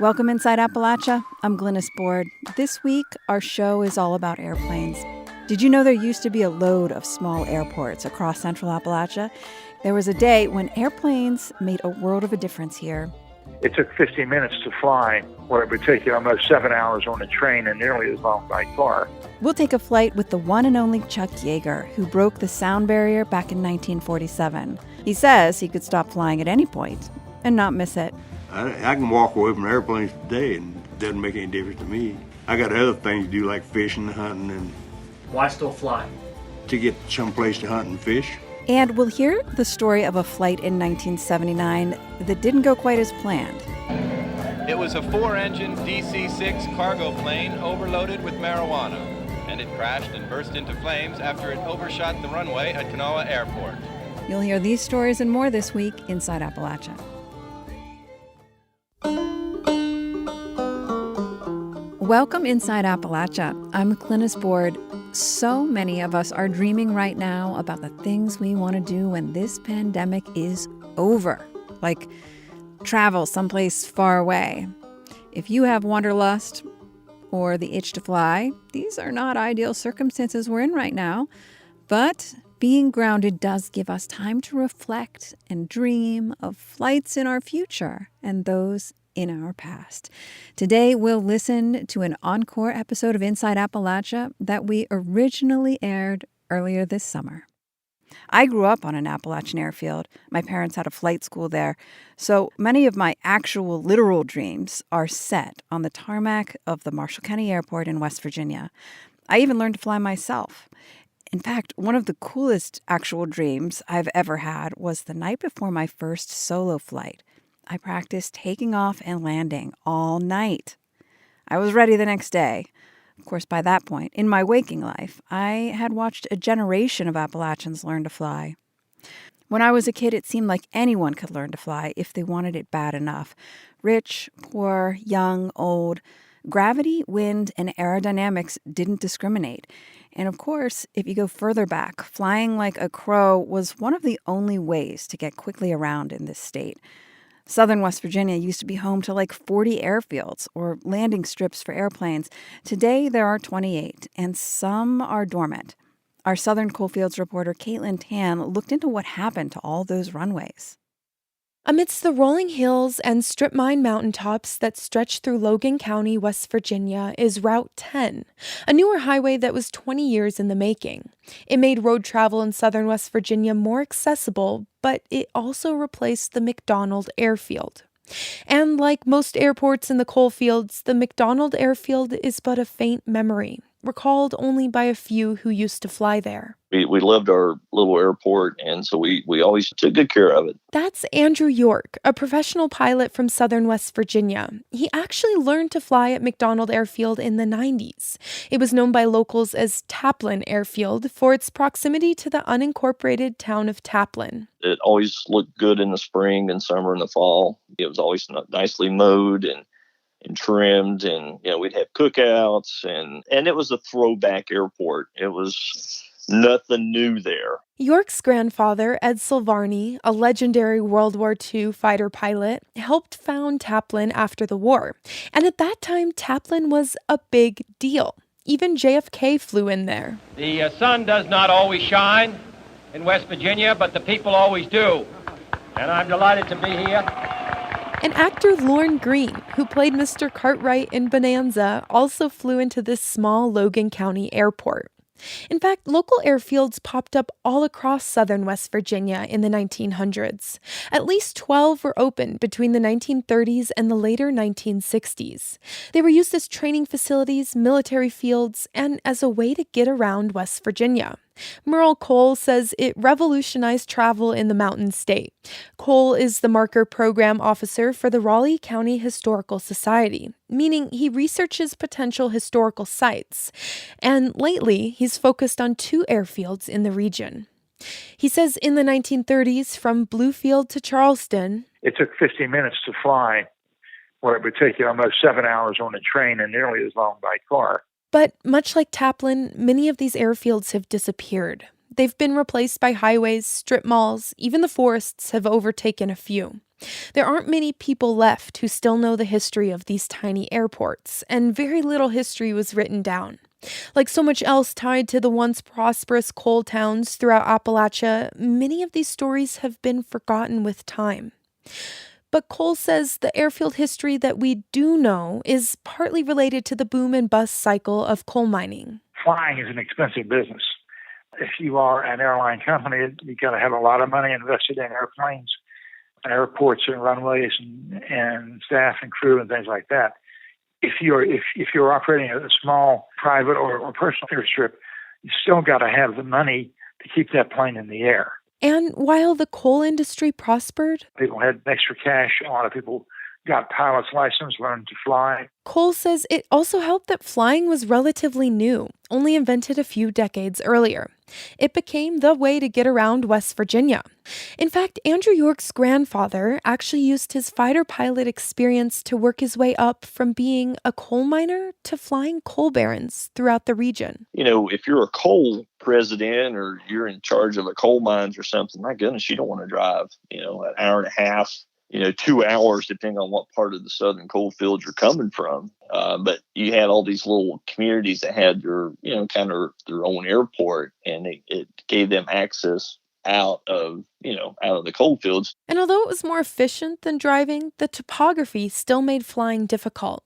Welcome Inside Appalachia. I'm Glynis Board. This week, our show is all about airplanes. Did you know there used to be a load of small airports across central Appalachia? There was a day when airplanes made a world of a difference here. It took 15 minutes to fly, where it would take you almost 7 hours on a train and nearly as long by car. We'll take a flight with the one and only Chuck Yeager, who broke the sound barrier back in 1947. He says he could stop flying at any point and not miss it. I can walk away from airplanes today and it doesn't make any difference to me. I got other things to do like fishing, hunting, and... Why still fly? To get someplace to hunt and fish. And we'll hear the story of a flight in 1979 that didn't go quite as planned. It was a 4-engine DC-6 cargo plane overloaded with marijuana, and it crashed and burst into flames after it overshot the runway at Kanawha Airport. You'll hear these stories and more this week inside Appalachia. Welcome Inside Appalachia. I'm Glynis Board. So many of us are dreaming right now about the things we want to do when this pandemic is over, like travel someplace far away. If you have wanderlust or the itch to fly, these are not ideal circumstances we're in right now. But being grounded does give us time to reflect and dream of flights in our future and those in our past. Today, we'll listen to an encore episode of Inside Appalachia that we originally aired earlier this summer. I grew up on an Appalachian airfield. My parents had a flight school there, so many of my actual literal dreams are set on the tarmac of the Marshall County Airport in West Virginia. I even learned to fly myself. In fact, one of the coolest actual dreams I've ever had was the night before my first solo flight. I practiced taking off and landing all night. I was ready the next day. Of course, by that point, in my waking life, I had watched a generation of Appalachians learn to fly. When I was a kid, it seemed like anyone could learn to fly if they wanted it bad enough. Rich, poor, young, old. Gravity, wind, and aerodynamics didn't discriminate. And of course, if you go further back, flying like a crow was one of the only ways to get quickly around in this state. Southern West Virginia used to be home to like 40 airfields or landing strips for airplanes. Today, there are 28, and some are dormant. Our Southern Coalfields reporter Caitlin Tan looked into what happened to all those runways. Amidst the rolling hills and strip mine mountaintops that stretch through Logan County, West Virginia, is Route 10, a newer highway that was 20 years in the making. It made road travel in southern West Virginia more accessible, but it also replaced the McDonald Airfield. And like most airports in the coal fields, the McDonald Airfield is but a faint memory, recalled only by a few who used to fly there. We loved our little airport, and so we always took good care of it. That's Andrew York, a professional pilot from southern West Virginia. He actually learned to fly at McDonald Airfield in the 90s. It was known by locals as Taplin Airfield for its proximity to the unincorporated town of Taplin. It always looked good in the spring and summer and the fall. It was always nicely mowed and trimmed, and we'd have cookouts, and it was a throwback airport. It was nothing new there. York's grandfather, Ed Silvarni, a legendary World War II fighter pilot, helped found Taplin after the war. And at that time, Taplin was a big deal. Even JFK flew in there. The sun does not always shine in West Virginia, but the people always do. And I'm delighted to be here. And actor Lorne Greene, who played Mr. Cartwright in Bonanza, also flew into this small Logan County airport. In fact, local airfields popped up all across southern West Virginia in the 1900s. At least 12 were opened between the 1930s and the later 1960s. They were used as training facilities, military fields, and as a way to get around West Virginia. Merle Cole says it revolutionized travel in the Mountain State. Cole is the marker program officer for the Raleigh County Historical Society, meaning he researches potential historical sites. And lately, he's focused on 2 airfields in the region. He says in the 1930s, from Bluefield to Charleston, it took 15 minutes to fly, where it would take you almost 7 hours on a train and nearly as long by car. But much like Taplin, many of these airfields have disappeared. They've been replaced by highways, strip malls, even the forests have overtaken a few. There aren't many people left who still know the history of these tiny airports, and very little history was written down. Like so much else tied to the once prosperous coal towns throughout Appalachia, many of these stories have been forgotten with time. But Cole says the airfield history that we do know is partly related to the boom and bust cycle of coal mining. Flying is an expensive business. If you are an airline company, you got to have a lot of money invested in airplanes, and airports and runways and staff and crew and things like that. If you're operating a small private or personal airstrip, you still got to have the money to keep that plane in the air. And while the coal industry prospered, people had extra cash. A lot of people got pilot's license, learned to fly. Cole says it also helped that flying was relatively new, only invented a few decades earlier. It became the way to get around West Virginia. In fact, Andrew York's grandfather actually used his fighter pilot experience to work his way up from being a coal miner to flying coal barons throughout the region. If you're a coal president or you're in charge of a coal mines or something, my goodness, you don't want to drive, an hour and a half, 2 hours, depending on what part of the southern coal fields you're coming from. But you had all these little communities that had their, kind of their own airport, and it gave them access out of the coal fields. And although it was more efficient than driving, the topography still made flying difficult.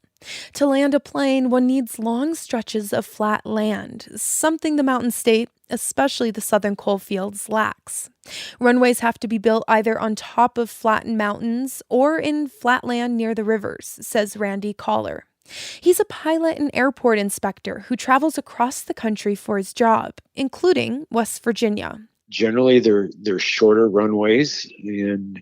To land a plane, one needs long stretches of flat land, something the mountain state, especially the southern coal fields, lacks. Runways have to be built either on top of flattened mountains or in flat land near the rivers, says Randy Collar. He's a pilot and airport inspector who travels across the country for his job, including West Virginia. Generally, they're shorter runways, and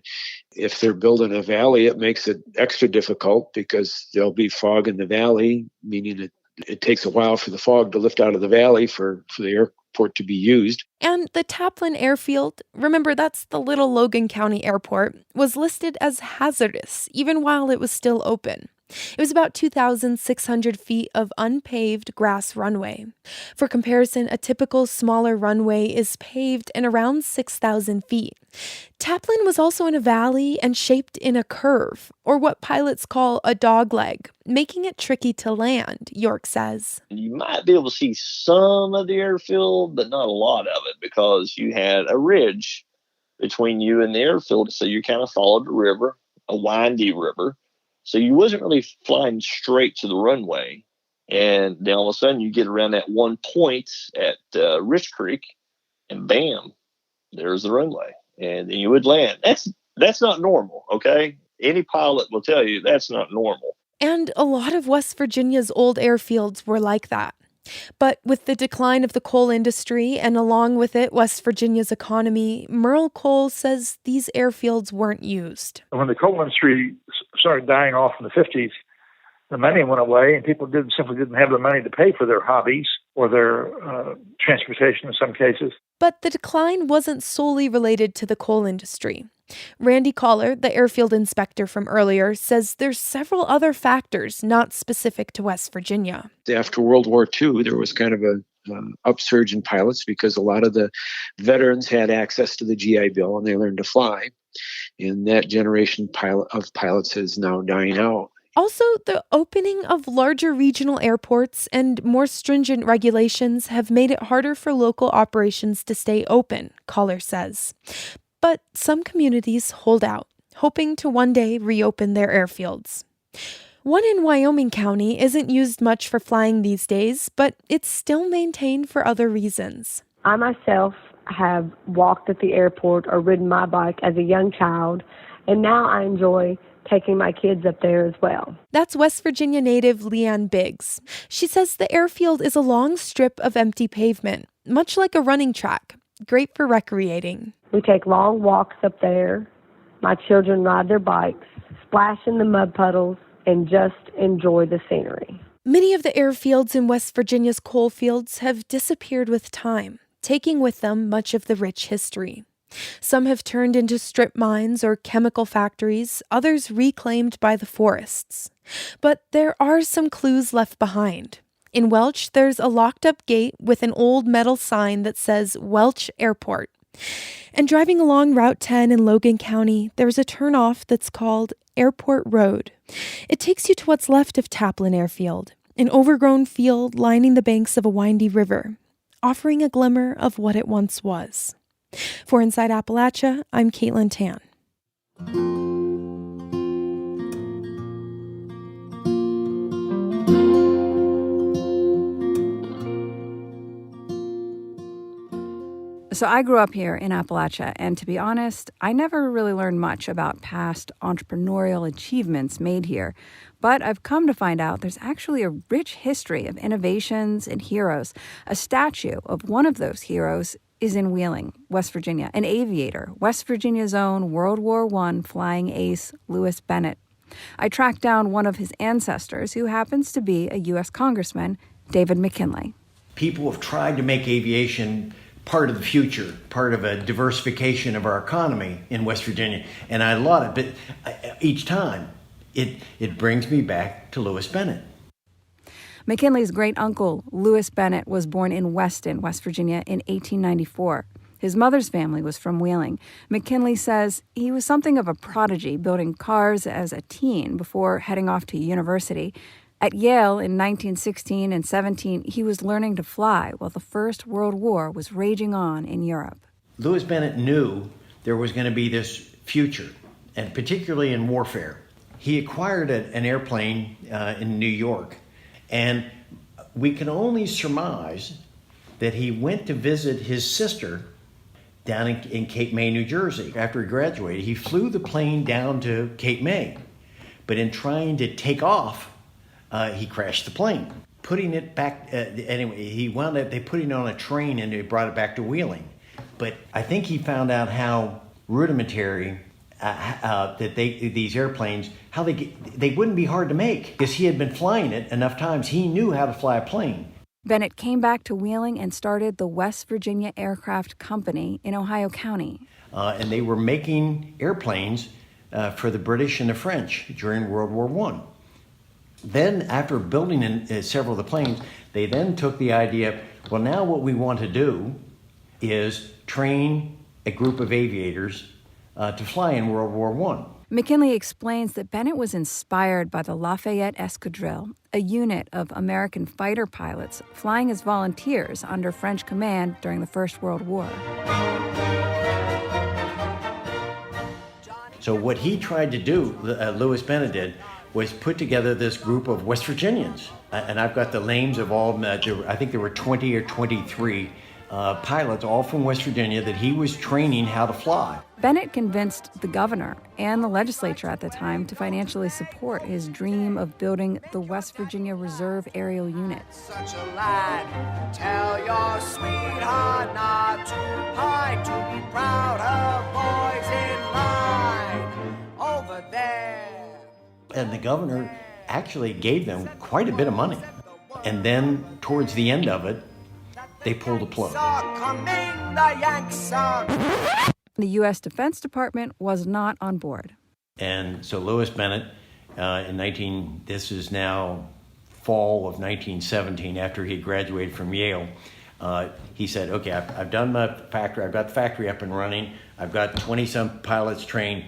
if they're built in a valley, it makes it extra difficult because there'll be fog in the valley, meaning it takes a while for the fog to lift out of the valley for the airport to be used. And the Taplin Airfield, remember that's the little Logan County airport, was listed as hazardous even while it was still open. It was about 2,600 feet of unpaved grass runway. For comparison, a typical smaller runway is paved and around 6,000 feet. Taplin was also in a valley and shaped in a curve, or what pilots call a dogleg, making it tricky to land, York says. You might be able to see some of the airfield, but not a lot of it, because you had a ridge between you and the airfield, so you kind of followed the river, a windy river. So you wasn't really flying straight to the runway. And then all of a sudden you get around that one point at Rich Creek, and bam, there's the runway. And then you would land. That's not normal, okay? Any pilot will tell you that's not normal. And a lot of West Virginia's old airfields were like that. But with the decline of the coal industry and along with it West Virginia's economy, Merle Cole says these airfields weren't used. When the coal industry started dying off in the 50s, the money went away and people simply didn't have the money to pay for their hobbies or their transportation in some cases. But the decline wasn't solely related to the coal industry. Randy Collar, the airfield inspector from earlier, says there's several other factors not specific to West Virginia. After World War II, there was kind of an upsurge in pilots because a lot of the veterans had access to the GI Bill and they learned to fly. And that generation of pilots is now dying out. Also, the opening of larger regional airports and more stringent regulations have made it harder for local operations to stay open, Collar says. But some communities hold out, hoping to one day reopen their airfields. One in Wyoming County isn't used much for flying these days, but it's still maintained for other reasons. I myself have walked at the airport or ridden my bike as a young child, and now I enjoy taking my kids up there as well. That's West Virginia native Leanne Biggs. She says the airfield is a long strip of empty pavement, much like a running track, great for recreating. We take long walks up there. My children ride their bikes, splash in the mud puddles, and just enjoy the scenery. Many of the airfields in West Virginia's coal fields have disappeared with time, taking with them much of the rich history. Some have turned into strip mines or chemical factories, others reclaimed by the forests. But there are some clues left behind. In Welch, there's a locked-up gate with an old metal sign that says Welch Airport. And driving along Route 10 in Logan County, there's a turnoff that's called Airport Road. It takes you to what's left of Taplin Airfield, an overgrown field lining the banks of a windy river, offering a glimmer of what it once was. For Inside Appalachia, I'm Caitlin Tan. So I grew up here in Appalachia, and to be honest, I never really learned much about past entrepreneurial achievements made here. But I've come to find out there's actually a rich history of innovations and heroes. A statue of one of those heroes is in Wheeling, West Virginia, an aviator, West Virginia's own World War I flying ace, Louis Bennett. I tracked down one of his ancestors, who happens to be a U.S. Congressman, David McKinley. People have tried to make aviation part of the future, part of a diversification of our economy in West Virginia, and I love it. But each time, it brings me back to Louis Bennett. McKinley's great-uncle, Louis Bennett, was born in Weston, West Virginia in 1894. His mother's family was from Wheeling. McKinley says he was something of a prodigy, building cars as a teen before heading off to university. At Yale in 1916 and 17, he was learning to fly while the First World War was raging on in Europe. Louis Bennett knew there was going to be this future, and particularly in warfare. He acquired an airplane in New York, and we can only surmise that he went to visit his sister down in Cape May, New Jersey. After he graduated, he flew the plane down to Cape May, but in trying to take off, he crashed the plane. Putting it back, anyway, he wound up, they put it on a train and they brought it back to Wheeling. But I think he found out how rudimentary that these airplanes, how they wouldn't be hard to make, because he had been flying it enough times. He knew how to fly a plane. Bennett came back to Wheeling and started the West Virginia Aircraft Company in Ohio County. And they were making airplanes for the British and the French during World War I. Then, after building several of the planes, they then took the idea, well, now what we want to do is train a group of aviators to fly in World War I. McKinley explains that Bennett was inspired by the Lafayette Escadrille, a unit of American fighter pilots flying as volunteers under French command during the First World War. So what he tried to do, Louis Bennett did, was put together this group of West Virginians. And I've got the names of all of them. I think there were 20 or 23 pilots, all from West Virginia, that he was training how to fly. Bennett convinced the governor and the legislature at the time to financially support his dream of building the West Virginia Reserve Aerial Unit. Such a lad, tell your sweetheart not to pine, to be proud of boys in line over there. And the governor actually gave them quite a bit of money. And then, towards the end of it, they pulled the plug. The U.S. Defense Department was not on board. And so Louis Bennett, this is now fall of 1917, after he graduated from Yale, he said, okay, I've done my factory, I've got the factory up and running, I've got 20-some pilots trained.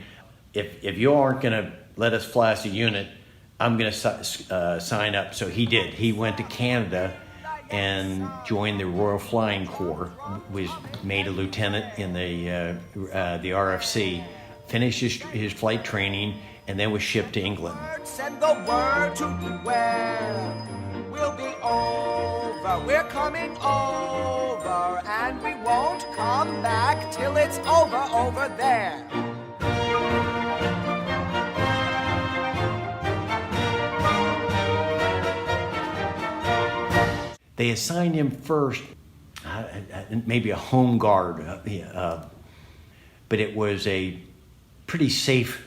If you aren't going to let us fly as a unit, I'm going to sign up. So he did. He went to Canada and joined the Royal Flying Corps, was made a lieutenant in the RFC, finished his flight training, and then was shipped to England. Send the word to beware. We'll be over. We're coming over, and we won't come back till it's over there. They assigned him first, maybe a home guard, but it was a pretty safe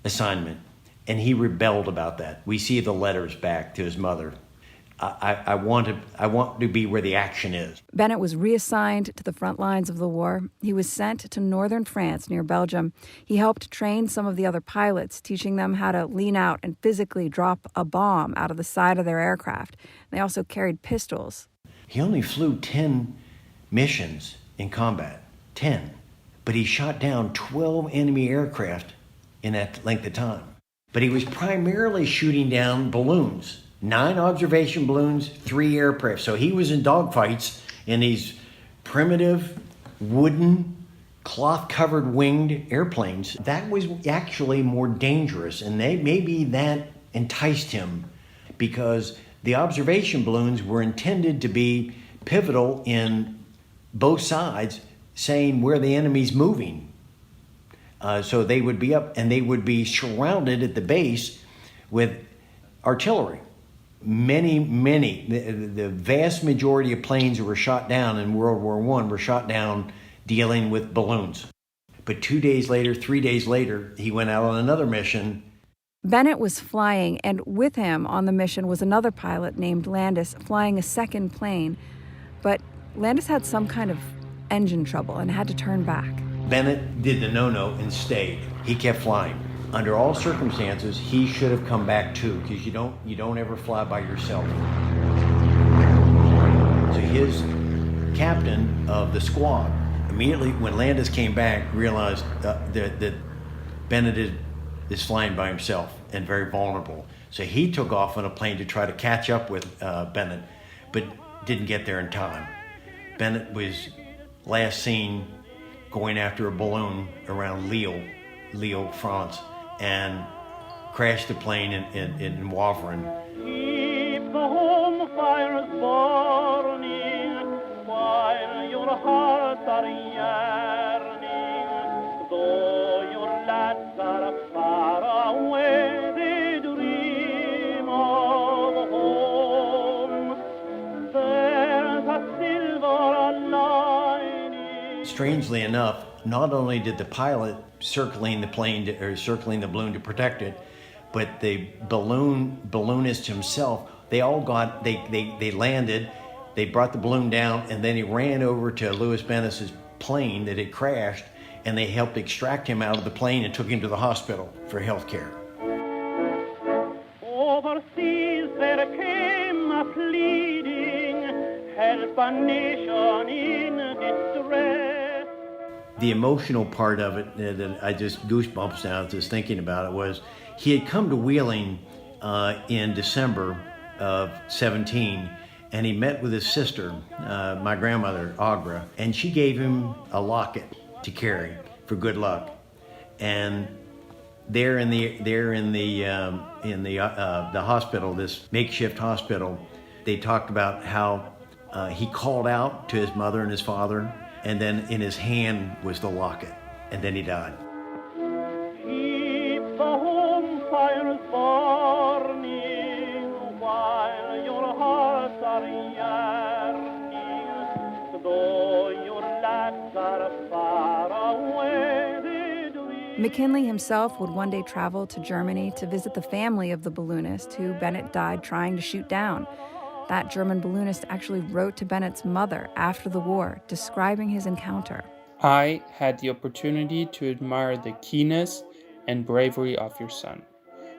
assignment, and he rebelled about that. We see the letters back to his mother. I want to be where the action is. Bennett was reassigned to the front lines of the war. He was sent to northern France near Belgium. He helped train some of the other pilots, teaching them how to lean out and physically drop a bomb out of the side of their aircraft. They also carried pistols. He only flew 10 missions in combat. 10. But he shot down 12 enemy aircraft in that length of time. But he was primarily shooting down balloons. 9 observation balloons, 3 aircraft. So he was in dogfights in these primitive wooden cloth-covered winged airplanes. That was actually more dangerous, and maybe that enticed him because the observation balloons were intended to be pivotal in both sides, saying where the enemy's moving. So they would be up and they would be surrounded at the base with artillery. The vast majority of planes that were shot down in World War I were shot down dealing with balloons. But 2 days later, 3 days later, he went out on another mission. Bennett was flying, and with him on the mission was another pilot named Landis flying a second plane. But Landis had some kind of engine trouble and had to turn back. Bennett did the no-no and stayed. He kept flying. Under all circumstances, he should have come back too, because you don't ever fly by yourself. So his captain of the squad, immediately when Landis came back, realized that Bennett is flying by himself and very vulnerable. So he took off on a plane to try to catch up with Bennett, but didn't get there in time. Bennett was last seen going after a balloon around Lille, France, and crashed the plane in Wavrin. Keep the home fires burning while your hearts are yearning. Though your lads are far away, they dream of home. There's a silver lining. Strangely enough, not only did the pilot circling the balloon to protect it, but the balloonist himself, they landed, they brought the balloon down, and then he ran over to Louis Bennis's plane that had crashed, and they helped extract him out of the plane and took him to the hospital for health care. Overseas there came a pleading, help a nation in distress. The emotional part of it that I just goosebumps now just thinking about it was he had come to Wheeling in December of 17, and he met with his sister, my grandmother Agra, and she gave him a locket to carry for good luck. And there in the hospital, this makeshift hospital, they talked about how he called out to his mother and his father, and then in his hand was the locket, and then he died. Keep the home fires burning while your hearts are yearning. Though your lads are far away, they dream. McKinley himself would one day travel to Germany to visit the family of the balloonist who Bennett died trying to shoot down. That German balloonist actually wrote to Bennett's mother after the war, describing his encounter. I had the opportunity to admire the keenness and bravery of your son.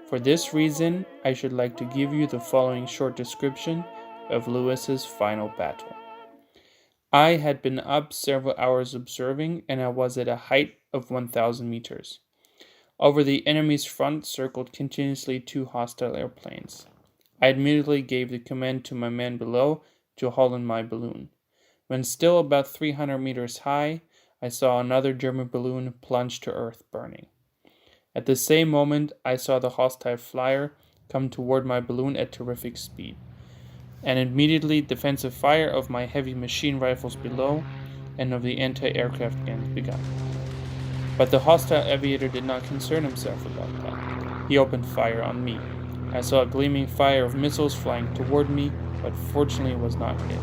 For this reason, I should like to give you the following short description of Lewis's final battle. I had been up several hours observing, and I was at a height of 1,000 meters. Over the enemy's front circled continuously 2 hostile airplanes. I immediately gave the command to my men below to haul in my balloon. When still about 300 meters high, I saw another German balloon plunge to earth, burning. At the same moment, I saw the hostile flyer come toward my balloon at terrific speed, and immediately defensive fire of my heavy machine rifles below and of the anti-aircraft guns began. But the hostile aviator did not concern himself about that. He opened fire on me. I saw a gleaming fire of missiles flying toward me, but fortunately was not hit.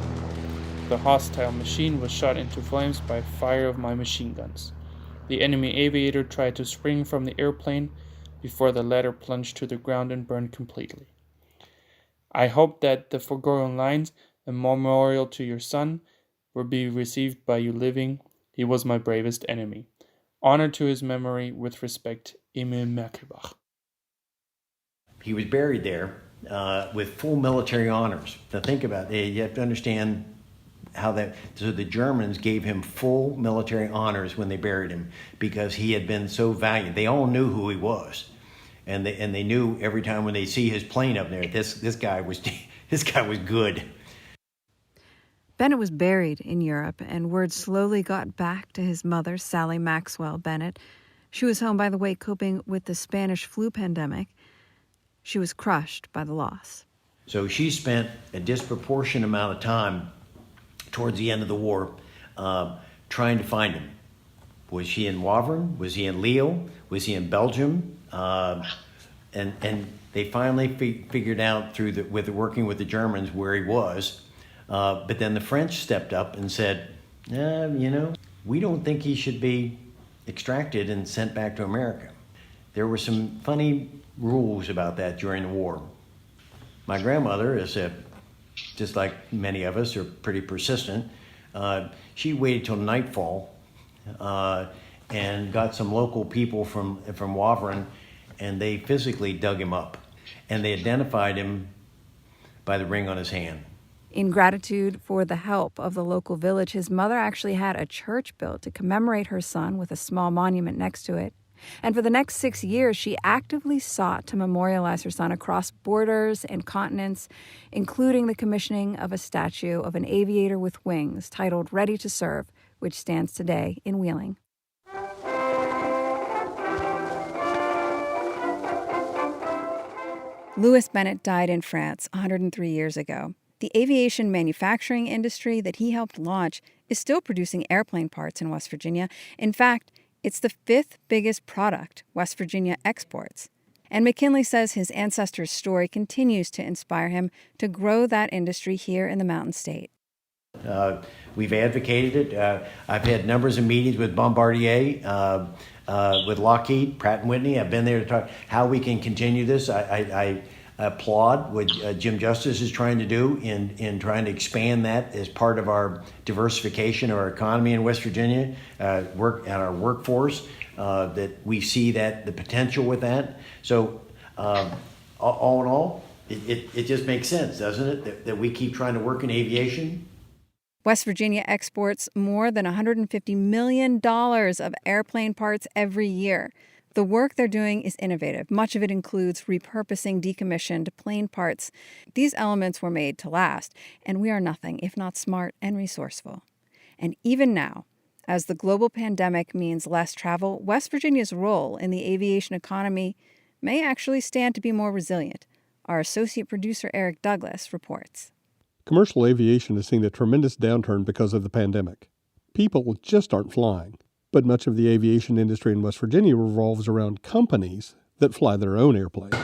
The hostile machine was shot into flames by fire of my machine guns. The enemy aviator tried to spring from the airplane before the latter plunged to the ground and burned completely. I hope that the foregoing lines, a memorial to your son, will be received by you living. He was my bravest enemy. Honor to his memory, with respect, Emil Merkelbach. He was buried there with full military honors. Now think about it. You have to understand so the Germans gave him full military honors when they buried him because he had been so valiant. They all knew who he was, and they knew every time when they see his plane up there, this guy was this guy was good. Bennett was buried in Europe, and word slowly got back to his mother, Sally Maxwell Bennett. She was home, by the way, coping with the Spanish flu pandemic. She was crushed by the loss. So she spent a disproportionate amount of time towards the end of the war trying to find him. Was he in Wavrin? Was he in Lille? Was he in Belgium? And they finally figured out with working with the Germans where he was. But then the French stepped up and said, we don't think he should be extracted and sent back to America. There were some funny rules about that during the war. My grandmother is just like many of us, are pretty persistent. She waited till nightfall and got some local people from Wavrin, and they physically dug him up. And they identified him by the ring on his hand. In gratitude for the help of the local village, his mother actually had a church built to commemorate her son with a small monument next to it. And for the next 6 years, she actively sought to memorialize her son across borders and continents, including the commissioning of a statue of an aviator with wings titled Ready to Serve, which stands today in Wheeling. Louis Bennett died in France 103 years ago. The aviation manufacturing industry that he helped launch is still producing airplane parts in West Virginia. In fact, it's the 5th biggest product West Virginia exports. And McKinley says his ancestors' story continues to inspire him to grow that industry here in the Mountain State. We've advocated it. I've had numbers of meetings with Bombardier, with Lockheed, Pratt & Whitney. I've been there to talk how we can continue this. I applaud what Jim Justice is trying to do in trying to expand that as part of our diversification of our economy in West Virginia, our workforce, that we see that the potential with that. So all in all, it just makes sense, doesn't it, that we keep trying to work in aviation? West Virginia exports more than $150 million of airplane parts every year. The work they're doing is innovative. Much of it includes repurposing decommissioned plane parts. These elements were made to last, and we are nothing if not smart and resourceful. And even now, as the global pandemic means less travel, West Virginia's role in the aviation economy may actually stand to be more resilient. Our associate producer Eric Douglas reports. Commercial aviation has seen a tremendous downturn because of the pandemic. People just aren't flying. But much of the aviation industry in West Virginia revolves around companies that fly their own airplanes.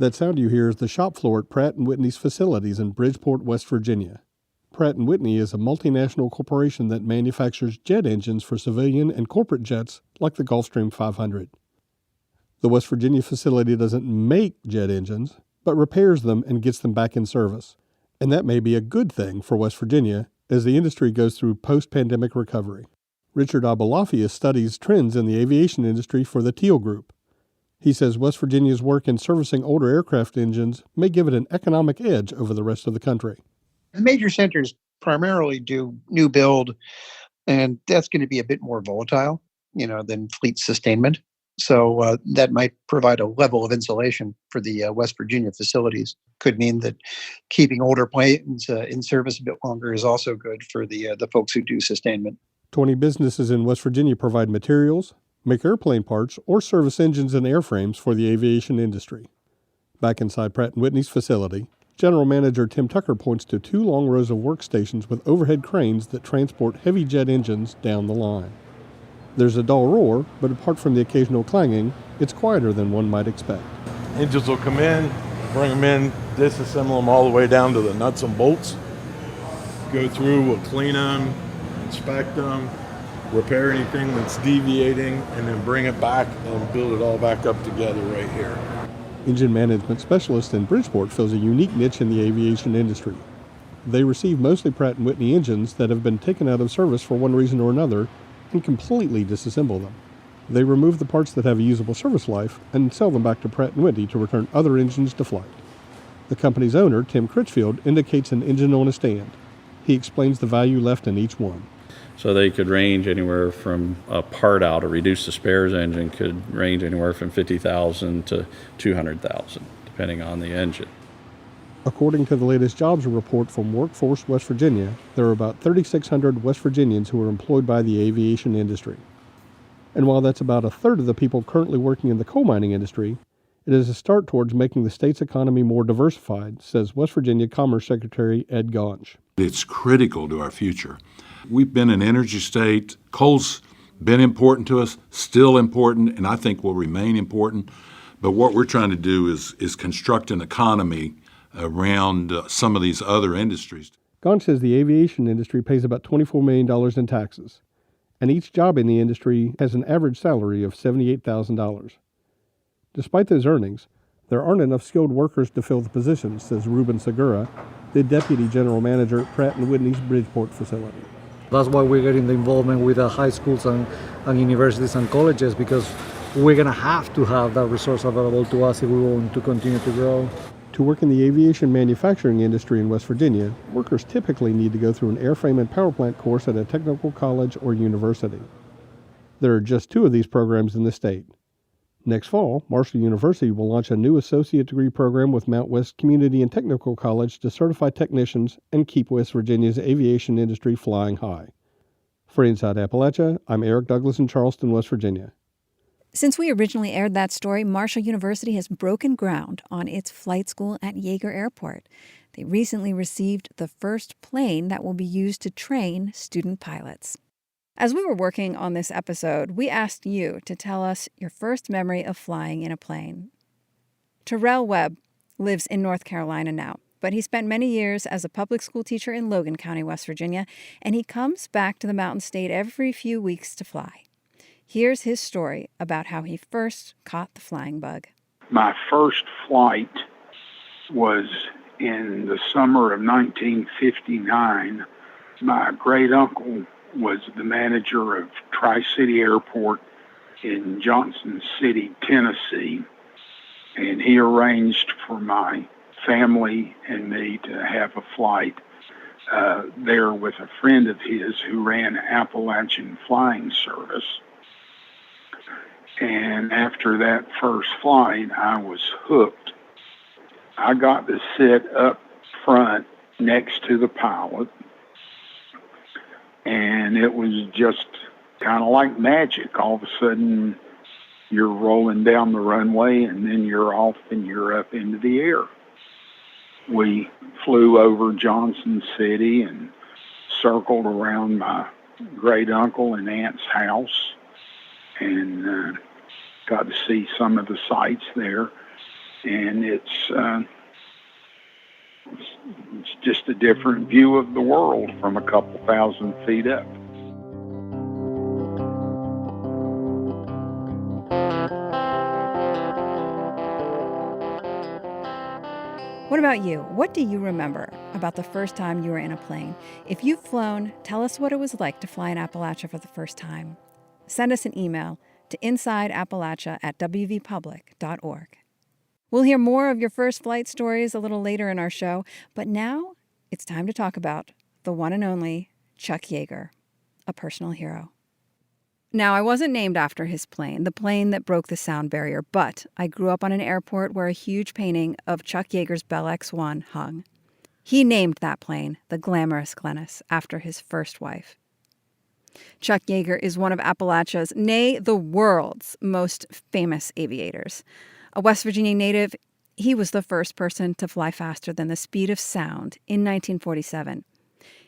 That sound you hear is the shop floor at Pratt & Whitney's facilities in Bridgeport, West Virginia. Pratt & Whitney is a multinational corporation that manufactures jet engines for civilian and corporate jets like the Gulfstream 500. The West Virginia facility doesn't make jet engines, but repairs them and gets them back in service. And that may be a good thing for West Virginia as the industry goes through post-pandemic recovery. Richard Abulafia studies trends in the aviation industry for the Teal Group. He says West Virginia's work in servicing older aircraft engines may give it an economic edge over the rest of the country. The major centers primarily do new build, and that's going to be a bit more volatile, than fleet sustainment. So that might provide a level of insulation for the West Virginia facilities. Could mean that keeping older planes in service a bit longer is also good for the folks who do sustainment. 20 businesses in West Virginia provide materials, make airplane parts, or service engines and airframes for the aviation industry. Back inside Pratt & Whitney's facility, General Manager Tim Tucker points to 2 long rows of workstations with overhead cranes that transport heavy jet engines down the line. There's a dull roar, but apart from the occasional clanging, it's quieter than one might expect. Engines will come in, bring them in, disassemble them all the way down to the nuts and bolts. Go through, we'll clean them, inspect them, repair anything that's deviating, and then bring it back and build it all back up together right here. Engine management specialist in Bridgeport fills a unique niche in the aviation industry. They receive mostly Pratt & Whitney engines that have been taken out of service for one reason or another and completely disassemble them. They remove the parts that have a usable service life and sell them back to Pratt & Whitney to return other engines to flight. The company's owner, Tim Critchfield, indicates an engine on a stand. He explains the value left in each one. So they could range anywhere from a part out, a reduce the spares engine could range anywhere from 50,000 to 200,000, depending on the engine. According to the latest jobs report from Workforce West Virginia, there are about 3,600 West Virginians who are employed by the aviation industry. And while that's about a third of the people currently working in the coal mining industry, it is a start towards making the state's economy more diversified, says West Virginia Commerce Secretary Ed Gaunch. It's critical to our future. We've been an energy state. Coal's been important to us, still important, and I think will remain important. But what we're trying to do is construct an economy around some of these other industries. Gaunch says the aviation industry pays about $24 million in taxes, and each job in the industry has an average salary of $78,000. Despite those earnings, there aren't enough skilled workers to fill the positions, says Ruben Segura, the Deputy General Manager at Pratt & Whitney's Bridgeport facility. That's why we're getting the involvement with the high schools and universities and colleges, because we're going to have that resource available to us if we want to continue to grow. To work in the aviation manufacturing industry in West Virginia, workers typically need to go through an airframe and power plant course at a technical college or university. There are just 2 of these programs in the state. Next fall, Marshall University will launch a new associate degree program with Mount West Community and Technical College to certify technicians and keep West Virginia's aviation industry flying high. For Inside Appalachia, I'm Eric Douglas in Charleston, West Virginia. Since we originally aired that story, Marshall University has broken ground on its flight school at Yeager Airport. They recently received the first plane that will be used to train student pilots. As we were working on this episode, we asked you to tell us your first memory of flying in a plane. Terrell Webb lives in North Carolina now, but he spent many years as a public school teacher in Logan County, West Virginia, and he comes back to the Mountain State every few weeks to fly. Here's his story about how he first caught the flying bug. My first flight was in the summer of 1959. My great uncle was the manager of Tri-City Airport in Johnson City, Tennessee, and he arranged for my family and me to have a flight there with a friend of his who ran Appalachian Flying Service. And after that first flight, I was hooked. I got to sit up front next to the pilot, and it was just kind of like magic. All of a sudden, you're rolling down the runway, and then you're off and you're up into the air. We flew over Johnson City and circled around my great uncle and aunt's house, and got to see some of the sights there. And it's just a different view of the world from a couple thousand feet up. What about you? What do you remember about the first time you were in a plane? If you've flown, tell us what it was like to fly in Appalachia for the first time. Send us an email to insideappalachia@wvpublic.org. We'll hear more of your first flight stories a little later in our show, but now it's time to talk about the one and only Chuck Yeager, a personal hero. Now, I wasn't named after his plane, the plane that broke the sound barrier, but I grew up on an airport where a huge painting of Chuck Yeager's Bell X-1 hung. He named that plane the Glamorous Glennis after his first wife. Chuck Yeager is one of Appalachia's, nay, the world's most famous aviators. A West Virginia native, he was the first person to fly faster than the speed of sound in 1947.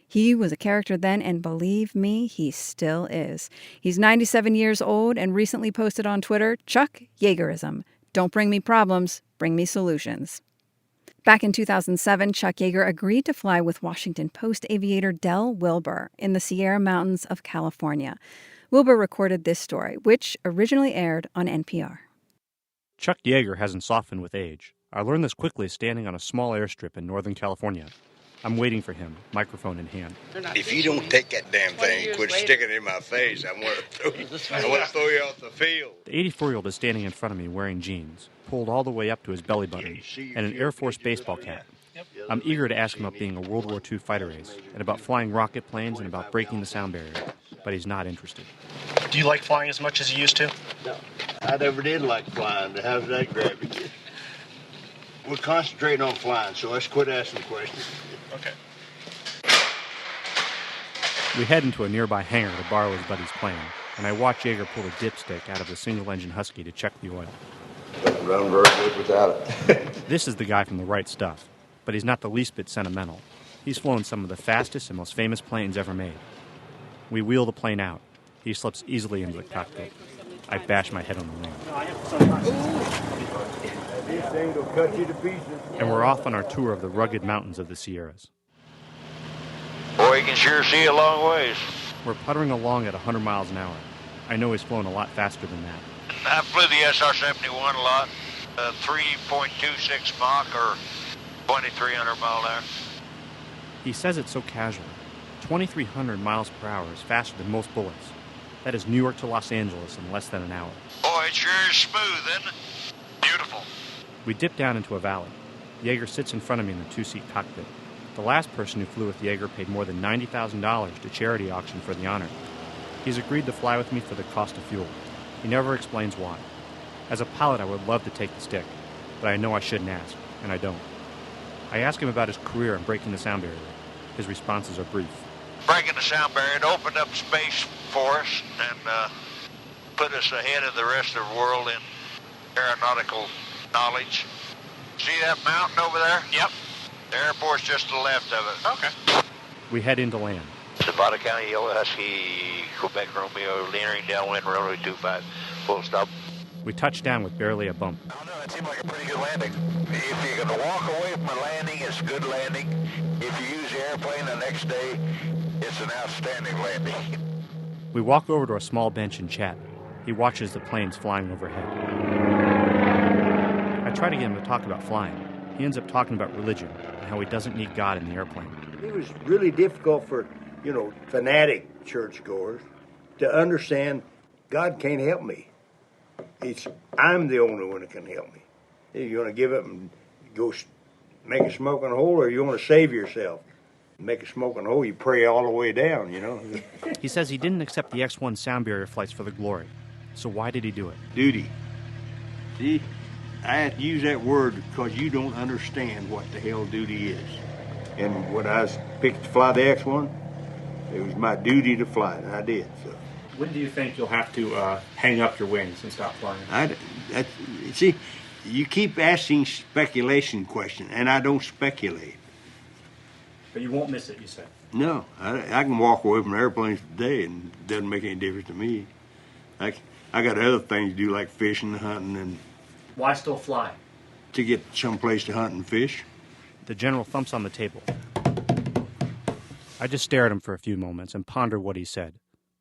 He was a character then, and believe me, he still is. He's 97 years old and recently posted on Twitter, "Chuck Yeagerism. Don't bring me problems, bring me solutions." Back in 2007, Chuck Yeager agreed to fly with Washington Post aviator Del Wilbur in the Sierra Mountains of California. Wilbur recorded this story, which originally aired on NPR. Chuck Yeager hasn't softened with age. I learned this quickly standing on a small airstrip in Northern California. I'm waiting for him, microphone in hand. If you don't take that damn thing and quit sticking it in my face, I'm going to throw you off the field. The 84-year-old is standing in front of me wearing jeans, pulled all the way up to his belly button, and an Air Force baseball cap. I'm eager to ask him about being a World War II fighter ace, and about flying rocket planes, and about breaking the sound barrier, but he's not interested. Do you like flying as much as you used to? No, I never did like flying. How's that grab you? We're concentrating on flying, so let's quit asking questions. Okay. We head into a nearby hangar to borrow his buddy's plane, and I watch Yeager pull a dipstick out of the single-engine Husky to check the oil. Doesn't run very good without it. This is the guy from The Right Stuff, but he's not the least bit sentimental. He's flown some of the fastest and most famous planes ever made. We wheel the plane out. He slips easily into the cockpit. I bash my head on the wing. This thing will cut you to pieces. And we're off on our tour of the rugged mountains of the Sierras. Boy, you can sure see a long ways. We're puttering along at 100 miles an hour. I know he's flown a lot faster than that. I flew the SR-71 a lot, 3.26 Mach or 2,300 mile an hour. He says it so casually. 2,300 miles per hour is faster than most bullets. That is New York to Los Angeles in less than an hour. Boy, it sure is smooth, isn't it? Beautiful. We dip down into a valley. Yeager sits in front of me in the two-seat cockpit. The last person who flew with Yeager paid more than $90,000 to charity auction for the honor. He's agreed to fly with me for the cost of fuel. He never explains why. As a pilot, I would love to take the stick, but I know I shouldn't ask, and I don't. I ask him about his career in breaking the sound barrier. His responses are brief. Breaking the sound barrier, it opened up space for us and put us ahead of the rest of the world in aeronautical knowledge. See that mountain over there? Yep. The airport's just to the left of it. Okay. We head into land. Nevada County, Yellow Husky, Quebec Romeo, entering downwind, runway 25, full stop. We touch down with barely a bump. I don't know, it seemed like a pretty good landing. If you're going to walk away from a landing, it's a good landing. If you use the airplane the next day, it's an outstanding landing. We walk over to a small bench and chat. He watches the planes flying overhead. I try to get him to talk about flying. He ends up talking about religion and how he doesn't need God in the airplane. It was really difficult for, fanatic churchgoers to understand God can't help me. I'm the only one that can help me. Are you going to give up and go make a smoking hole, or you want to save yourself? Make a smoking hole, you pray all the way down, He says he didn't accept the X-1 sound barrier flights for the glory. So why did he do it? Duty. See, I have to use that word because you don't understand what the hell duty is. And when I was picked to fly the X-1, it was my duty to fly it, and I did. So. When do you think you'll have to hang up your wings and stop flying? See, you keep asking speculation questions, and I don't speculate. But you won't miss it, you said. No, I can walk away from airplanes today, and it doesn't make any difference to me. I got other things to do, like fishing, hunting, and... Why still fly? To get someplace to hunt and fish. The general thumps on the table. I just stare at him for a few moments and ponder what he said.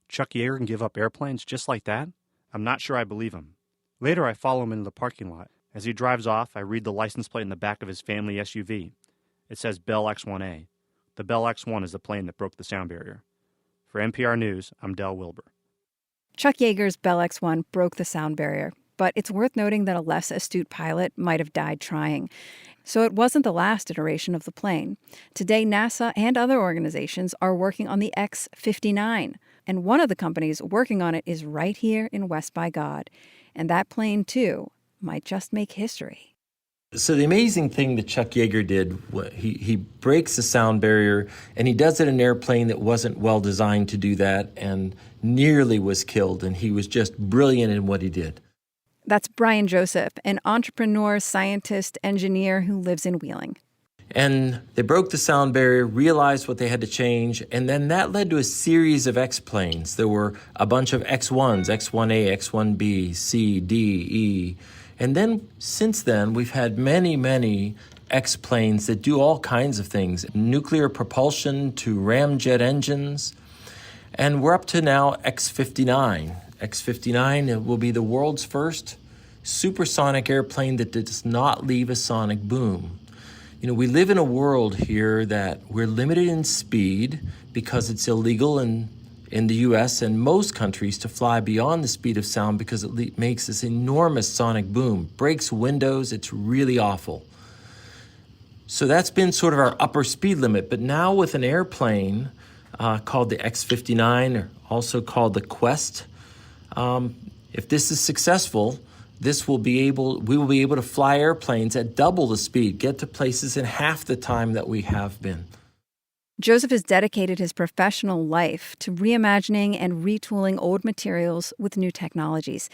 Chuck Yeager can give up airplanes just like that? I'm not sure I believe him. Later, I follow him into the parking lot. As he drives off, I read the license plate in the back of his family SUV. It says Bell X-1A. The Bell X-1 is the plane that broke the sound barrier. For NPR News, I'm Del Wilbur. Chuck Yeager's Bell X-1 broke the sound barrier, but it's worth noting that a less astute pilot might have died trying. So it wasn't the last iteration of the plane. Today, NASA and other organizations are working on the X-59, and one of the companies working on it is right here in West by God. And that plane, too, might just make history. So the amazing thing that Chuck Yeager did, he breaks the sound barrier, and he does it in an airplane that wasn't well designed to do that and nearly was killed, and he was just brilliant in what he did. That's Brian Joseph, an entrepreneur, scientist, engineer who lives in Wheeling. And they broke the sound barrier, realized what they had to change, and then that led to a series of X-planes. There were a bunch of X-1s, X-1A, X-1B, C, D, E. And then, since then, we've had many, many X-planes that do all kinds of things. Nuclear propulsion to ramjet engines. And we're up to now X-59. X-59 will be the world's first supersonic airplane that does not leave a sonic boom. We live in a world here that we're limited in speed because it's illegal in the US and most countries to fly beyond the speed of sound because it makes this enormous sonic boom, breaks windows, it's really awful. So that's been sort of our upper speed limit. But now with an airplane called the X-59, or also called the Quest, if this is successful, we will be able to fly airplanes at double the speed, get to places in half the time that we have been. Joseph has dedicated his professional life to reimagining and retooling old materials with new technologies.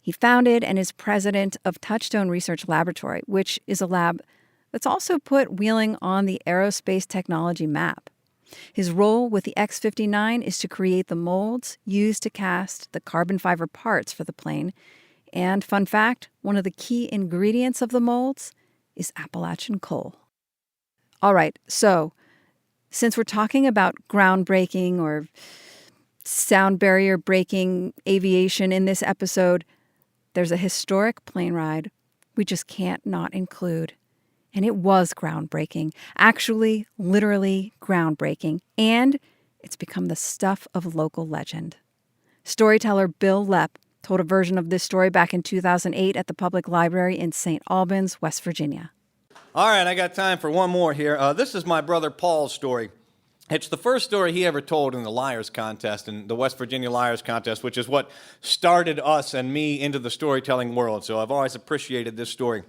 He founded and is president of Touchstone Research Laboratory, which is a lab that's also put Wheeling on the aerospace technology map. His role with the X-59 is to create the molds used to cast the carbon fiber parts for the plane. And fun fact, one of the key ingredients of the molds is Appalachian coal. All right, so since we're talking about groundbreaking or sound barrier breaking aviation in this episode, there's a historic plane ride we just can't not include. And it was groundbreaking, actually, literally groundbreaking, and it's become the stuff of local legend. Storyteller Bill Lepp told a version of this story back in 2008 at the Public Library in St. Albans, West Virginia. All right, I got time for one more here. This is my brother Paul's story. It's the first story he ever told in the Liars Contest, in the West Virginia Liars Contest, which is what started us and me into the storytelling world. So I've always appreciated this story.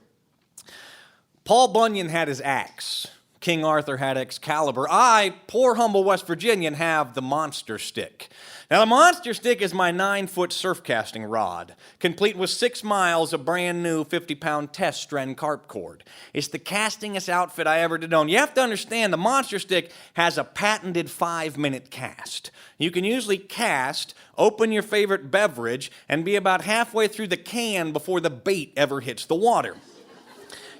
Paul Bunyan had his axe. King Arthur had Excalibur. I, poor humble West Virginian, have the monster stick. Now, the monster stick is my 9-foot surf casting rod, complete with 6 miles of brand new 50-pound test strand carp cord. It's the castingest outfit I ever did own. You have to understand, the monster stick has a patented 5-minute cast. You can usually cast, open your favorite beverage, and be about halfway through the can before the bait ever hits the water.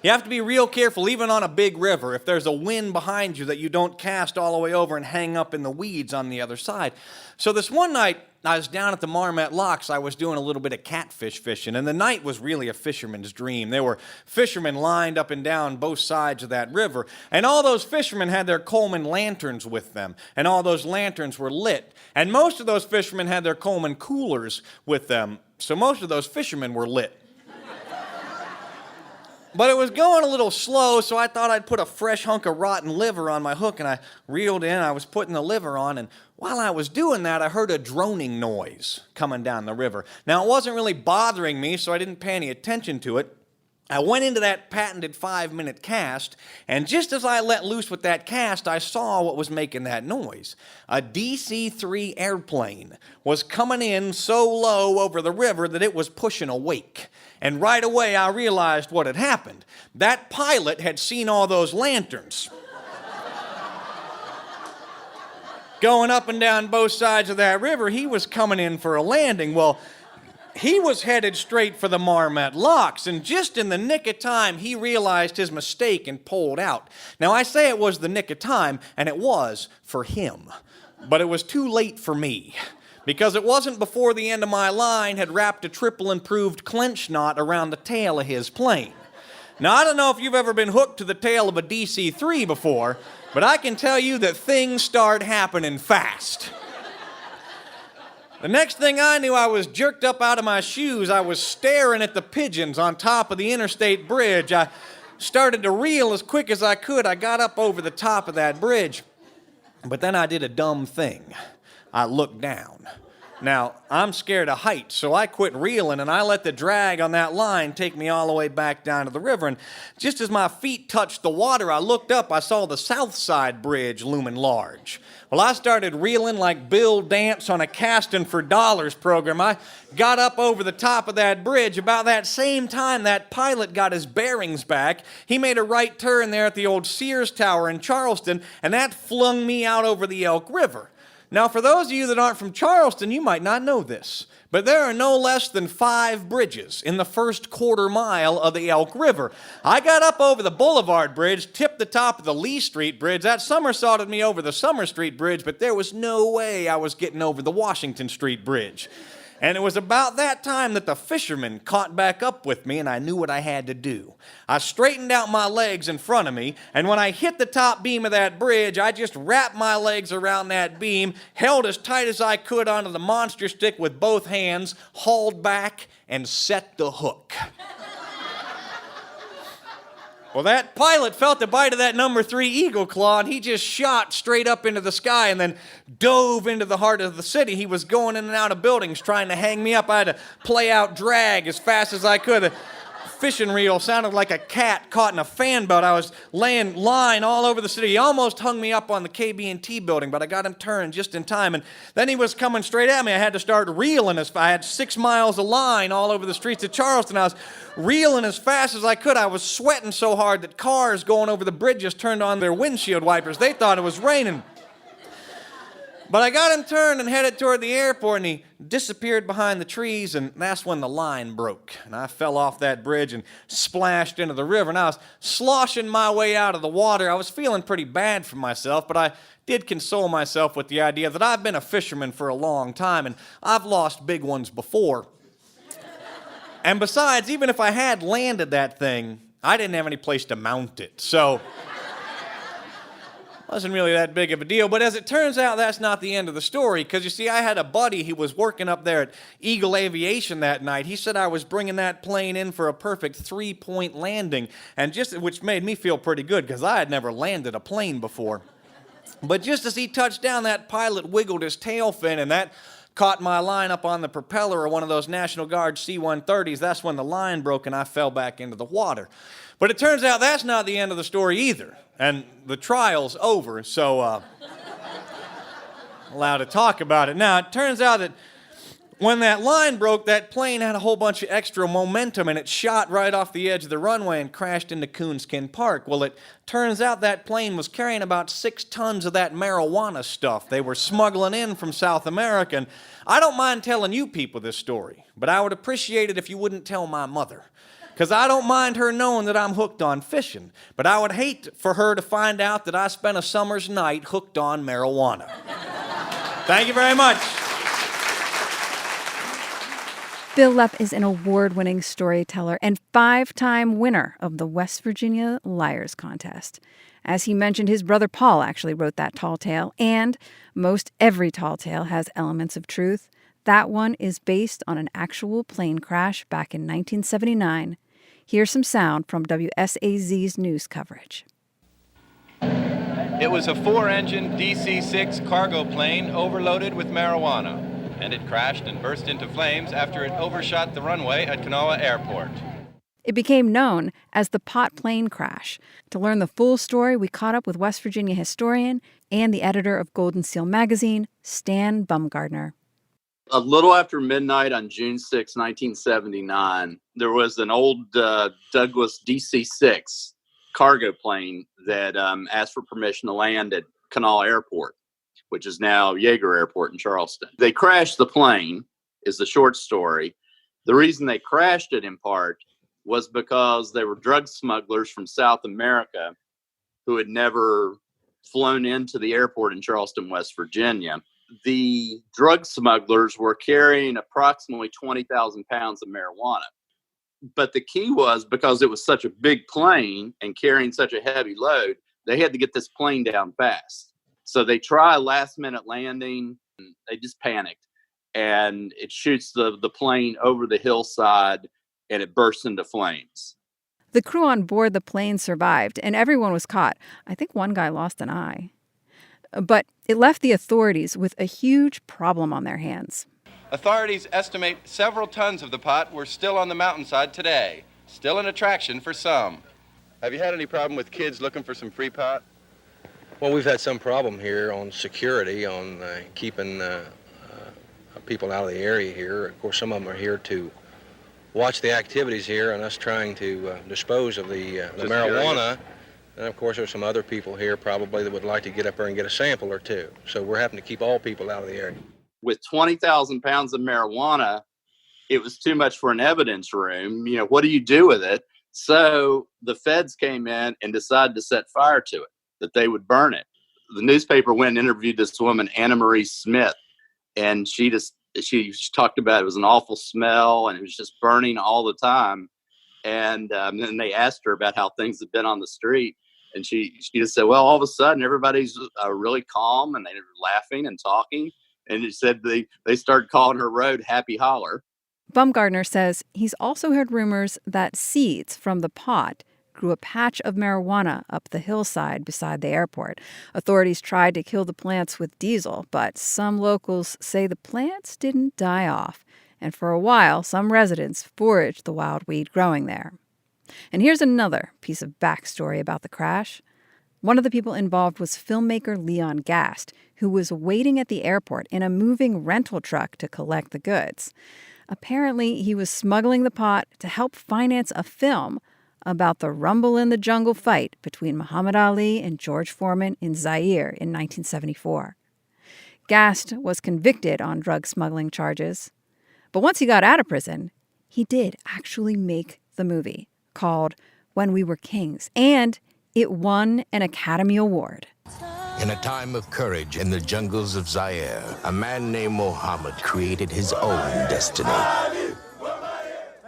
You have to be real careful, even on a big river, if there's a wind behind you, that you don't cast all the way over and hang up in the weeds on the other side. So this one night, I was down at the Marmet Locks. I was doing a little bit of catfish fishing, and the night was really a fisherman's dream. There were fishermen lined up and down both sides of that river, and all those fishermen had their Coleman lanterns with them, and all those lanterns were lit. And most of those fishermen had their Coleman coolers with them, so most of those fishermen were lit. But it was going a little slow, so I thought I'd put a fresh hunk of rotten liver on my hook, and I reeled in. I was putting the liver on, and while I was doing that, I heard a droning noise coming down the river. Now, it wasn't really bothering me, so I didn't pay any attention to it. I went into that patented 5-minute cast, and just as I let loose with that cast, I saw what was making that noise. A DC-3 airplane was coming in so low over the river that it was pushing a wake. And right away, I realized what had happened. That pilot had seen all those lanterns going up and down both sides of that river. He was coming in for a landing. Well, he was headed straight for the Marmet Locks, and just in the nick of time, he realized his mistake and pulled out. Now, I say it was the nick of time, and it was for him. But it was too late for me, because it wasn't before the end of my line had wrapped a triple improved clench knot around the tail of his plane. Now, I don't know if you've ever been hooked to the tail of a DC-3 before, but I can tell you that things start happening fast. The next thing I knew, I was jerked up out of my shoes. I was staring at the pigeons on top of the interstate bridge. I started to reel as quick as I could. I got up over the top of that bridge. But then I did a dumb thing. I looked down. Now, I'm scared of heights, so I quit reeling, and I let the drag on that line take me all the way back down to the river. And just as my feet touched the water, I looked up. I saw the South Side Bridge looming large. Well, I started reeling like Bill Dance on a Casting for Dollars program. I got up over the top of that bridge. About that same time, that pilot got his bearings back. He made a right turn there at the old Sears Tower in Charleston, and that flung me out over the Elk River. Now, for those of you that aren't from Charleston, you might not know this, but there are no less than 5 bridges in the first quarter mile of the Elk River. I got up over the Boulevard Bridge, tipped the top of the Lee Street Bridge. That somersaulted me over the Summer Street Bridge, but there was no way I was getting over the Washington Street Bridge. And it was about that time that the fisherman caught back up with me, and I knew what I had to do. I straightened out my legs in front of me, and when I hit the top beam of that bridge, I just wrapped my legs around that beam, held as tight as I could onto the monster stick with both hands, hauled back, and set the hook. Well, that pilot felt the bite of that number 3 eagle claw, and he just shot straight up into the sky and then dove into the heart of the city. He was going in and out of buildings trying to hang me up. I had to play out drag as fast as I could. The fishing reel sounded like a cat caught in a fan belt. I was laying line all over the city. He almost hung me up on the KB&T building, but I got him turned just in time. And then he was coming straight at me. I had to start reeling. I had 6 miles of line all over the streets of Charleston. I was reeling as fast as I could. I was sweating so hard that cars going over the bridges turned on their windshield wipers. They thought it was raining. But I got him turned and headed toward the airport, and he disappeared behind the trees, and that's when the line broke. And I fell off that bridge and splashed into the river, and I was sloshing my way out of the water. I was feeling pretty bad for myself, but I did console myself with the idea that I've been a fisherman for a long time, and I've lost big ones before. And besides, even if I had landed that thing, I didn't have any place to mount it, so wasn't really that big of a deal. But as it turns out, that's not the end of the story, because you see, I had a buddy. He was working up there at Eagle Aviation that night. He said I was bringing that plane in for a perfect 3-point landing, and which made me feel pretty good, because I had never landed a plane before. But just as he touched down, that pilot wiggled his tail fin, and that caught my line up on the propeller of one of those National Guard C-130s. That's when the line broke and I fell back into the water. But it turns out that's not the end of the story either. And the trial's over, so allowed to talk about it. Now, it turns out that when that line broke, that plane had a whole bunch of extra momentum, and it shot right off the edge of the runway and crashed into Coonskin Park. Well, it turns out that plane was carrying about 6 tons of that marijuana stuff they were smuggling in from South America. And I don't mind telling you people this story, but I would appreciate it if you wouldn't tell my mother, because I don't mind her knowing that I'm hooked on fishing, but I would hate for her to find out that I spent a summer's night hooked on marijuana. Thank you very much. Bill Lepp is an award-winning storyteller and 5-time winner of the West Virginia Liars Contest. As he mentioned, his brother Paul actually wrote that tall tale, and most every tall tale has elements of truth. That one is based on an actual plane crash back in 1979. Here's some sound from WSAZ's news coverage. It was a 4-engine DC-6 cargo plane overloaded with marijuana, and it crashed and burst into flames after it overshot the runway at Kanawha Airport. It became known as the pot plane crash. To learn the full story, we caught up with West Virginia historian and the editor of Golden Seal magazine, Stan Bumgardner. A little after midnight on June 6, 1979, there was an old Douglas DC-6 cargo plane that asked for permission to land at Kanawha Airport, which is now Yeager Airport in Charleston. They crashed the plane, is the short story. The reason they crashed it in part was because they were drug smugglers from South America who had never flown into the airport in Charleston, West Virginia. The drug smugglers were carrying approximately 20,000 pounds of marijuana. But the key was, because it was such a big plane and carrying such a heavy load, they had to get this plane down fast. So they try a last-minute landing, and they just panicked, and it shoots the plane over the hillside, and it bursts into flames. The crew on board the plane survived, and everyone was caught. I think one guy lost an eye. But it left the authorities with a huge problem on their hands. Authorities estimate several tons of the pot were still on the mountainside today, still an attraction for some. Have you had any problem with kids looking for some free pot? Well, we've had some problem here on security, on keeping people out of the area here. Of course, some of them are here to watch the activities here and us trying to dispose of the marijuana. And of course, there's some other people here probably that would like to get up there and get a sample or two. So we're having to keep all people out of the area. With 20,000 pounds of marijuana, it was too much for an evidence room. You know, what do you do with it? So the feds came in and decided to set fire to it, that they would burn it. The newspaper went and interviewed this woman, Anna Marie Smith, and she just she talked about it was an awful smell and it was just burning all the time. And then they asked her about how things had been on the street. And she just said, well, all of a sudden everybody's really calm and they're laughing and talking. And it said they started calling her road Happy Holler. Bumgardner says he's also heard rumors that seeds from the pot grew a patch of marijuana up the hillside beside the airport. Authorities tried to kill the plants with diesel, but some locals say the plants didn't die off. And for a while, some residents foraged the wild weed growing there. And here's another piece of backstory about the crash. One of the people involved was filmmaker Leon Gast, who was waiting at the airport in a moving rental truck to collect the goods. Apparently, he was smuggling the pot to help finance a film about the Rumble in the Jungle fight between Muhammad Ali and George Foreman in Zaire in 1974. Gast was convicted on drug smuggling charges. But once he got out of prison, he did actually make the movie called When We Were Kings, and it won an Academy Award. In a time of courage in the jungles of Zaire, a man named Muhammad created his own destiny.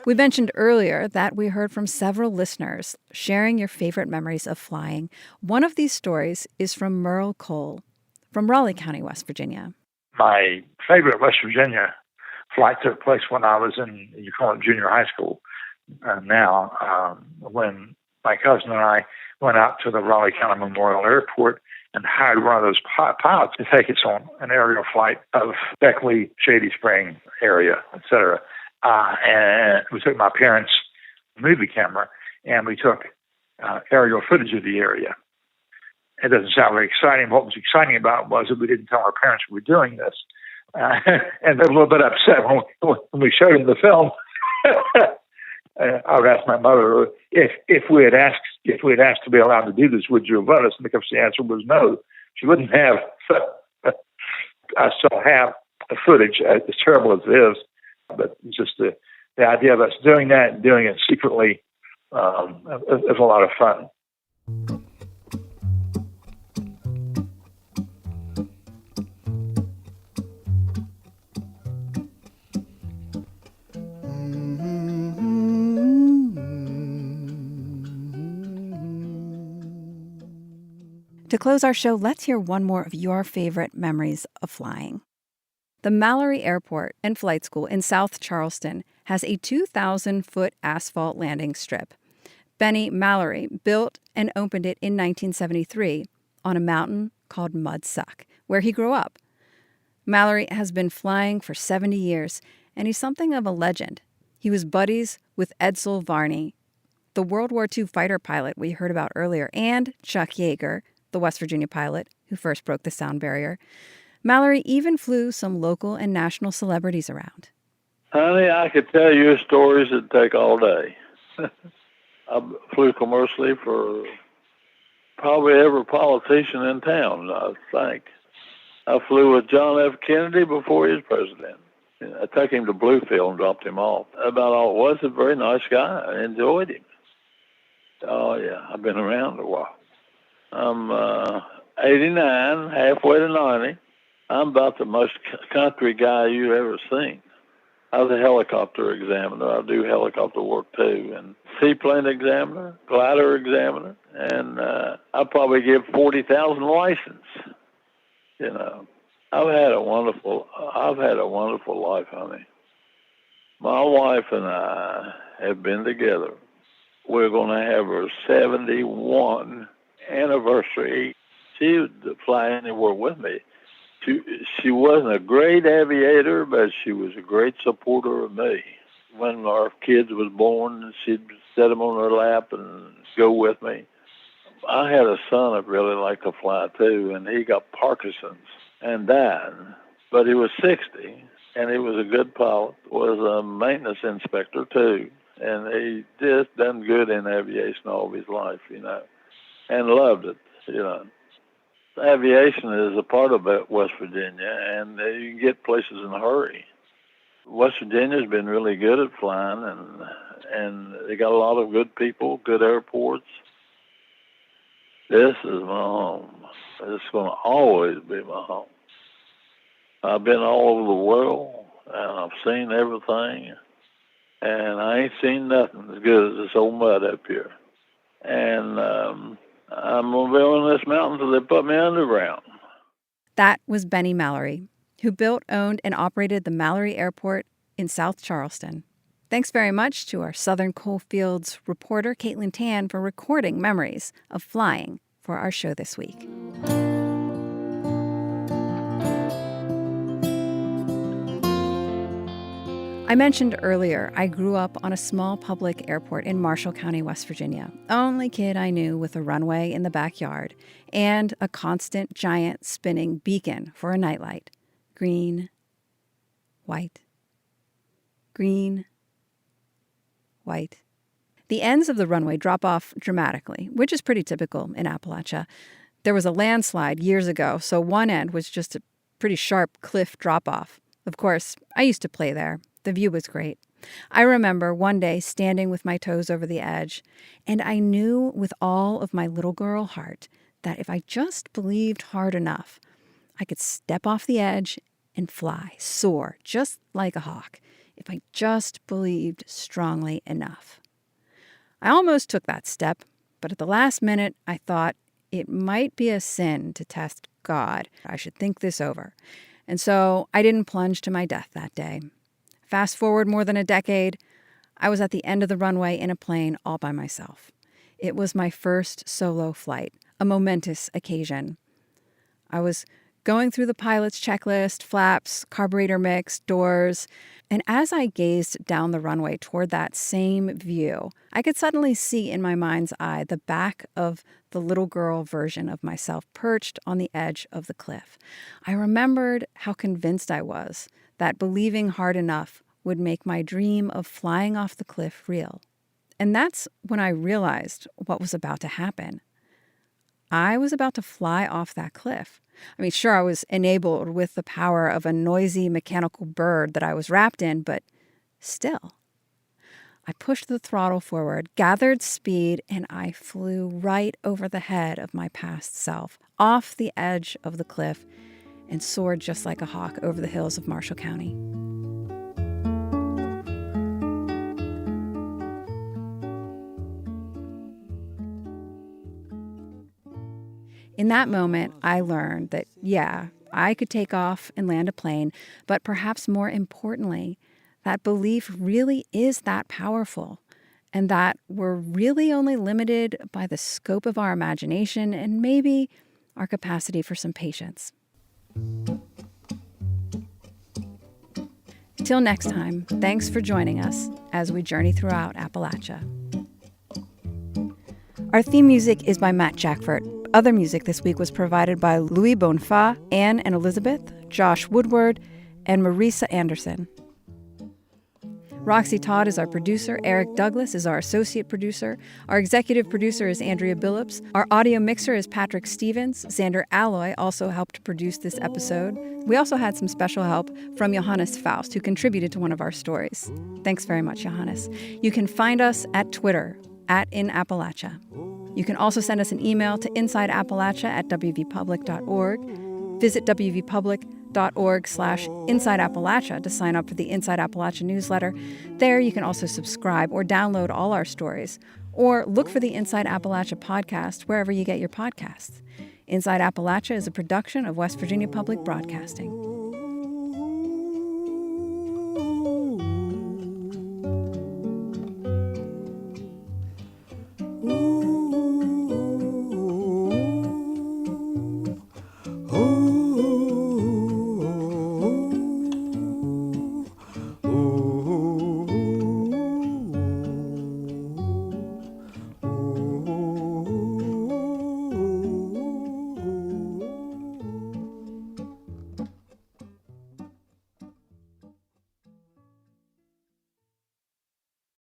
We mentioned earlier that we heard from several listeners sharing your favorite memories of flying. One of these stories is from Merle Cole from Raleigh County, West Virginia. My favorite West Virginia flight took place when I was in, you call it junior high school when my cousin and I went out to the Raleigh County Memorial Airport and hired one of those pilots to take us on an aerial flight of Beckley, Shady Spring area, etc. And we took my parents' movie camera and we took aerial footage of the area. It doesn't sound very exciting. What was exciting about it was that we didn't tell our parents we were doing this. And they're a little bit upset when we showed them the film. I would ask my mother if we had asked to be allowed to do this, would you have let us? And because the answer was no, she wouldn't have. I still have the footage, as terrible as it is, but just the idea of us doing that and doing it secretly is a lot of fun. To close our show, let's hear one more of your favorite memories of flying. The Mallory Airport and Flight School in South Charleston has a 2,000-foot asphalt landing strip. Benny Mallory built and opened it in 1973 on a mountain called Mudsuck, where he grew up. Mallory has been flying for 70 years, and he's something of a legend. He was buddies with Edsel Varney, the World War II fighter pilot we heard about earlier, and Chuck Yeager, the West Virginia pilot who first broke the sound barrier. Mallory even flew some local and national celebrities around. Honey, I could tell you stories that take all day. I flew commercially for probably every politician in town, I think. I flew with John F. Kennedy before he was president. I took him to Bluefield and dropped him off. About all it was, a very nice guy. I enjoyed him. Oh, yeah, I've been around a while. I'm 89, halfway to 90. I'm about the most country guy you've ever seen. I was a helicopter examiner. I do helicopter work too, and seaplane examiner, glider examiner, and I probably give 40,000 license. You know, I've had a wonderful life, honey. My wife and I have been together. We're going to have her 71 anniversary. She would fly anywhere with me. She wasn't a great aviator, but she was a great supporter of me. When our kids was born, she'd set them on her lap and go with me. I had a son that really liked to fly too, and he got Parkinson's and died. But he was 60, and he was a good pilot, was a maintenance inspector too, and he just done good in aviation all of his life, you know, and loved it, you know. Aviation is a part of West Virginia, and you can get places in a hurry. West Virginia's been really good at flying, and they got a lot of good people, good airports. This is my home. It's going to always be my home. I've been all over the world. and I've seen everything, and I ain't seen nothing as good as this old mud up here. And I'm going to be on this mountain till they put me underground. That was Benny Mallory, who built, owned, and operated the Mallory Airport in South Charleston. Thanks very much to our Southern Coalfields reporter, Caitlin Tan, for recording memories of flying for our show this week. I mentioned earlier I grew up on a small public airport in Marshall County, West Virginia. Only kid I knew with a runway in the backyard and a constant giant spinning beacon for a nightlight. Green, white, green, white. The ends of the runway drop off dramatically, which is pretty typical in Appalachia. There was a landslide years ago, so one end was just a pretty sharp cliff drop-off. Of course, I used to play there. The view was great. I remember one day standing with my toes over the edge, and I knew with all of my little girl heart that if I just believed hard enough, I could step off the edge and fly, soar, just like a hawk, if I just believed strongly enough. I almost took that step, but at the last minute, I thought it might be a sin to test God. I should think this over. And so I didn't plunge to my death that day. Fast forward more than a decade, I was at the end of the runway in a plane all by myself. It was my first solo flight, a momentous occasion. I was going through the pilot's checklist, flaps, carburetor mix, doors, and as I gazed down the runway toward that same view, I could suddenly see in my mind's eye the back of the little girl version of myself perched on the edge of the cliff. I remembered how convinced I was that believing hard enough would make my dream of flying off the cliff real. And that's when I realized what was about to happen. I was about to fly off that cliff. I mean, sure, I was enabled with the power of a noisy mechanical bird that I was wrapped in, but still. I pushed the throttle forward, gathered speed, and I flew right over the head of my past self, off the edge of the cliff, and soared just like a hawk over the hills of Marshall County. In that moment, I learned that, yeah, I could take off and land a plane, but perhaps more importantly, that belief really is that powerful, and that we're really only limited by the scope of our imagination and maybe our capacity for some patience. Till next time, thanks for joining us as we journey throughout Appalachia. Our theme music is by Matt Jackford. Other music this week was provided by Louis Bonfa, Anne and Elizabeth, Josh Woodward, and Marisa Anderson. Roxy Todd is our producer. Eric Douglas is our associate producer. Our executive producer is Andrea Billups. Our audio mixer is Patrick Stevens. Xander Alloy also helped produce this episode. We also had some special help from Johannes Faust, who contributed to one of our stories. Thanks very much, Johannes. You can find us at Twitter, @InAppalachia. You can also send us an email to insideappalachia@wvpublic.org. Visit wvpublic.org/InsideAppalachia to sign up for the Inside Appalachia newsletter. There you can also subscribe or download all our stories, or look for the Inside Appalachia podcast wherever you get your podcasts. Inside Appalachia is a production of West Virginia Public Broadcasting.